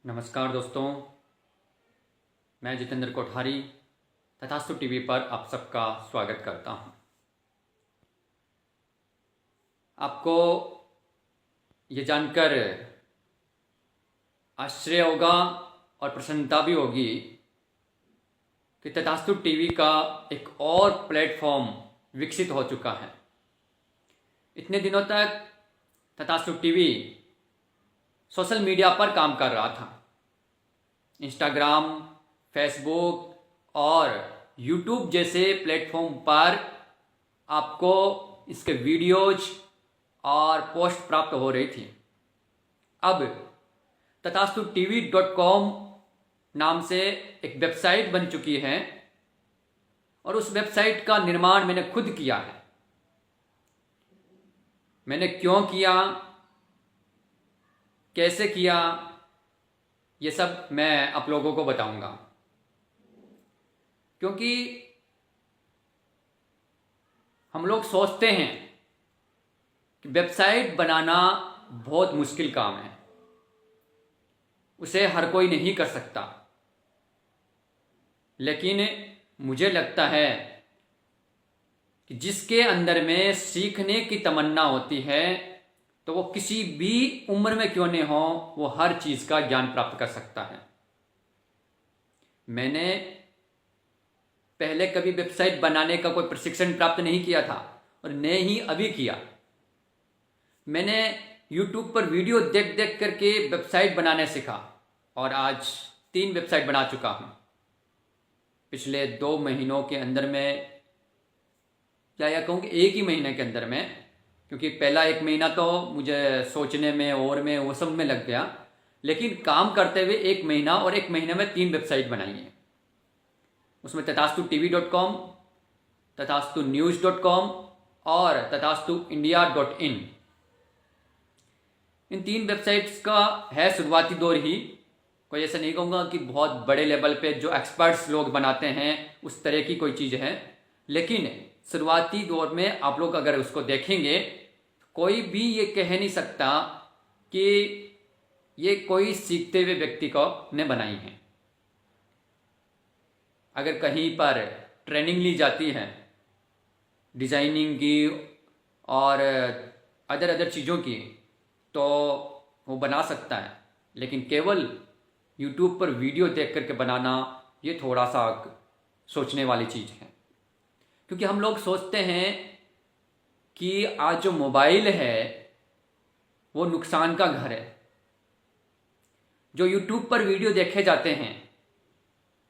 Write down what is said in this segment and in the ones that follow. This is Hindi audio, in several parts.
नमस्कार दोस्तों, मैं जितेंद्र कोठारी तथास्तु टीवी पर आप सबका स्वागत करता हूं। आपको ये जानकर आश्चर्य होगा और प्रसन्नता भी होगी कि तथास्तु टीवी का एक और प्लेटफॉर्म विकसित हो चुका है। इतने दिनों तक तथास्तु टीवी सोशल मीडिया पर काम कर रहा था। इंस्टाग्राम, फेसबुक और यूट्यूब जैसे प्लेटफॉर्म पर आपको इसके वीडियोज और पोस्ट प्राप्त हो रही थी। अब तथास्तु tv.com नाम से एक वेबसाइट बन चुकी है और उस वेबसाइट का निर्माण मैंने खुद किया है। मैंने क्यों किया, कैसे किया, ये सब मैं आप लोगों को बताऊंगा, क्योंकि हम लोग सोचते हैं कि वेबसाइट बनाना बहुत मुश्किल काम है, उसे हर कोई नहीं कर सकता। लेकिन मुझे लगता है कि जिसके अंदर में सीखने की तमन्ना होती है तो वो किसी भी उम्र में क्यों नहीं हो, वो हर चीज का ज्ञान प्राप्त कर सकता है। मैंने पहले कभी वेबसाइट बनाने का कोई प्रशिक्षण प्राप्त नहीं किया था और न ही अभी किया। मैंने YouTube पर वीडियो देख देख करके वेबसाइट बनाने सीखा और आज 3 वेबसाइट बना चुका हूं। पिछले 2 महीनों के अंदर में, या कहूँ कि 1 ही महीने के अंदर में, क्योंकि पहला 1 महीना तो मुझे सोचने में और में वो सब में लग गया, लेकिन काम करते हुए 1 महीना और 1 महीने में 3 वेबसाइट बनाई है। उसमें तथास्तु tv.com, तथास्तु news.com और तथास्तु india.in। इन 3 वेबसाइट्स का है शुरुआती दौर ही। कोई ऐसा नहीं कहूँगा कि बहुत बड़े लेवल पे जो एक्सपर्ट्स लोग बनाते हैं उस तरह की कोई चीज़ है, लेकिन शुरुआती दौर में आप लोग अगर उसको देखेंगे, कोई भी ये कह नहीं सकता कि ये कोई सीखते हुए व्यक्ति को ने बनाई है। अगर कहीं पर ट्रेनिंग ली जाती है डिज़ाइनिंग की और अदर चीज़ों की, तो वो बना सकता है, लेकिन केवल YouTube पर वीडियो देख करके बनाना ये थोड़ा सा सोचने वाली चीज़ है। क्योंकि हम लोग सोचते हैं कि आज जो मोबाइल है वो नुकसान का घर है। जो YouTube पर वीडियो देखे जाते हैं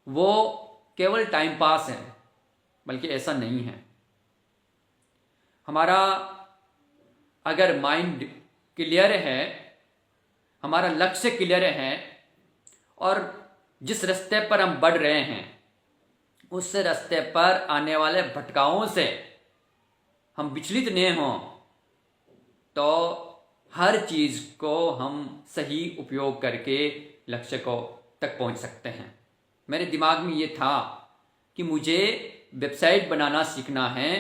वो केवल टाइम पास है, बल्कि ऐसा नहीं है। हमारा अगर माइंड क्लियर है, हमारा लक्ष्य क्लियर है और जिस रास्ते पर हम बढ़ रहे हैं उस रास्ते पर आने वाले भटकाओं से हम विचलित नहीं हों, तो हर चीज को हम सही उपयोग करके लक्ष्य को तक पहुंच सकते हैं। मेरे दिमाग में ये था कि मुझे वेबसाइट बनाना सीखना है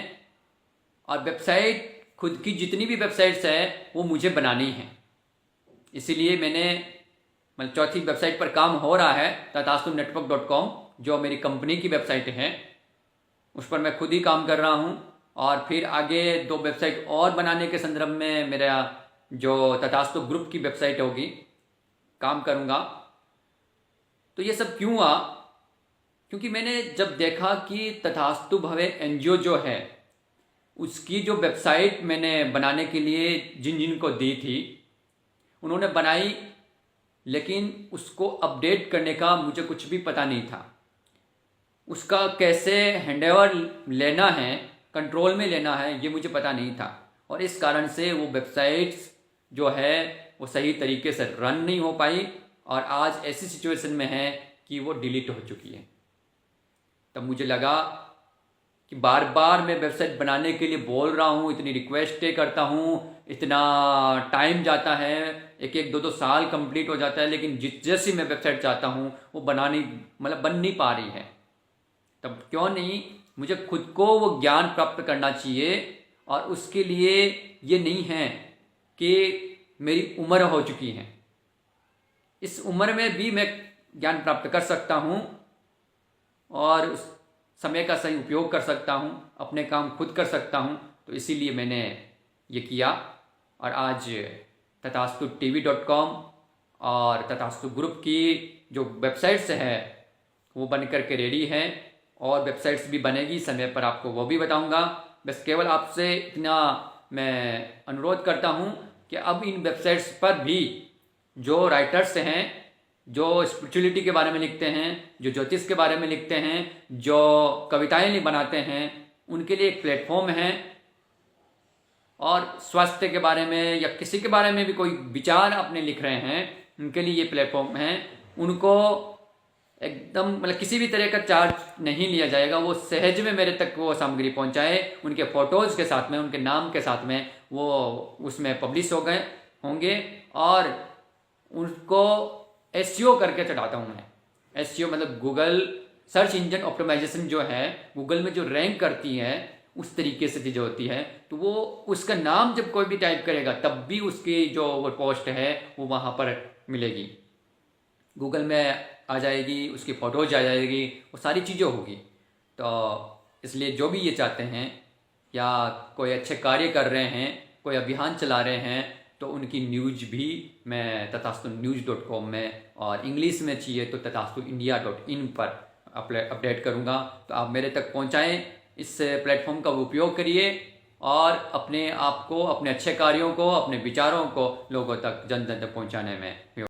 और वेबसाइट, खुद की जितनी भी वेबसाइट्स है वो मुझे बनानी है। इसीलिए मैंने चौथी वेबसाइट पर काम हो रहा है, तथास्तु network.com, जो मेरी कंपनी की वेबसाइट है। उस पर मैं खुद ही काम कर रहा हूँ और फिर आगे 2 वेबसाइट और बनाने के संदर्भ में मेरा जो तथास्तु ग्रुप की वेबसाइट होगी, काम करूँगा। तो ये सब क्यों हुआ? क्योंकि मैंने जब देखा कि तथास्तु भवे NGO जो है उसकी जो वेबसाइट मैंने बनाने के लिए जिन जिन को दी थी उन्होंने बनाई, लेकिन उसको अपडेट करने का मुझे कुछ भी पता नहीं था। उसका कैसे हैंडओवर लेना है, कंट्रोल में लेना है, ये मुझे पता नहीं था और इस कारण से वो वेबसाइट्स जो है वो सही तरीके से रन नहीं हो पाई और आज ऐसी सिचुएशन में है कि वो डिलीट हो चुकी है। तब मुझे लगा कि बार बार मैं वेबसाइट बनाने के लिए बोल रहा हूँ, इतनी रिक्वेस्टें करता हूँ, इतना टाइम जाता है, 1-2 साल कंप्लीट हो जाता है, लेकिन जैसी मैं वेबसाइट चाहता हूँ वो बन नहीं पा रही है। तब क्यों नहीं मुझे खुद को वो ज्ञान प्राप्त करना चाहिए और उसके लिए ये नहीं है कि मेरी उम्र हो चुकी है, इस उम्र में भी मैं ज्ञान प्राप्त कर सकता हूँ और उस समय का सही उपयोग कर सकता हूँ, अपने काम खुद कर सकता हूँ। तो इसीलिए मैंने ये किया और आज तथास्तु TV.com और तथास्तु ग्रुप की जो वेबसाइट्स है वो बन करके रेडी है और वेबसाइट्स भी बनेगी, समय पर आपको वो भी बताऊंगा। बस केवल आपसे इतना मैं अनुरोध करता हूँ कि अब इन वेबसाइट्स पर भी जो राइटर्स हैं, जो स्पिरिचुअलिटी के बारे में लिखते हैं, जो ज्योतिष के बारे में लिखते हैं, जो कविताएं बनाते हैं, उनके लिए एक प्लेटफॉर्म है। और स्वास्थ्य के बारे में या किसी के बारे में भी कोई विचार अपने लिख रहे हैं, उनके लिए ये प्लेटफॉर्म है। उनको एकदम मतलब किसी भी तरह का चार्ज नहीं लिया जाएगा, वो सहज में मेरे तक वो सामग्री पहुंचाए, उनके फोटोज़ के साथ में, उनके नाम के साथ में वो उसमें पब्लिश हो गए होंगे और उनको SEO करके चढ़ाता हूँ मैं। SEO मतलब गूगल सर्च इंजन ऑप्टिमाइजेशन जो है, गूगल में जो रैंक करती है उस तरीके से चीज़ें होती है। तो वो उसका नाम जब कोई भी टाइप करेगा तब भी उसकी जो वो पोस्ट है वो वहाँ पर मिलेगी, गूगल में आ जाएगी, उसकी फ़ोटोज आ जाएगी, वो सारी चीज़ें होगी। तो इसलिए जो भी ये चाहते हैं या कोई अच्छे कार्य कर रहे हैं, कोई अभियान चला रहे हैं, तो उनकी न्यूज़ भी मैं तथास्तु news.com में और इंग्लिश में चाहिए तो तथास्तु india.in पर अपडेट करूँगा। तो आप मेरे तक पहुँचाएँ, इस प्लेटफॉर्म का उपयोग करिए और अपने आप को, अपने अच्छे कार्यों को, अपने विचारों को लोगों तक जन जन तक पहुँचाने में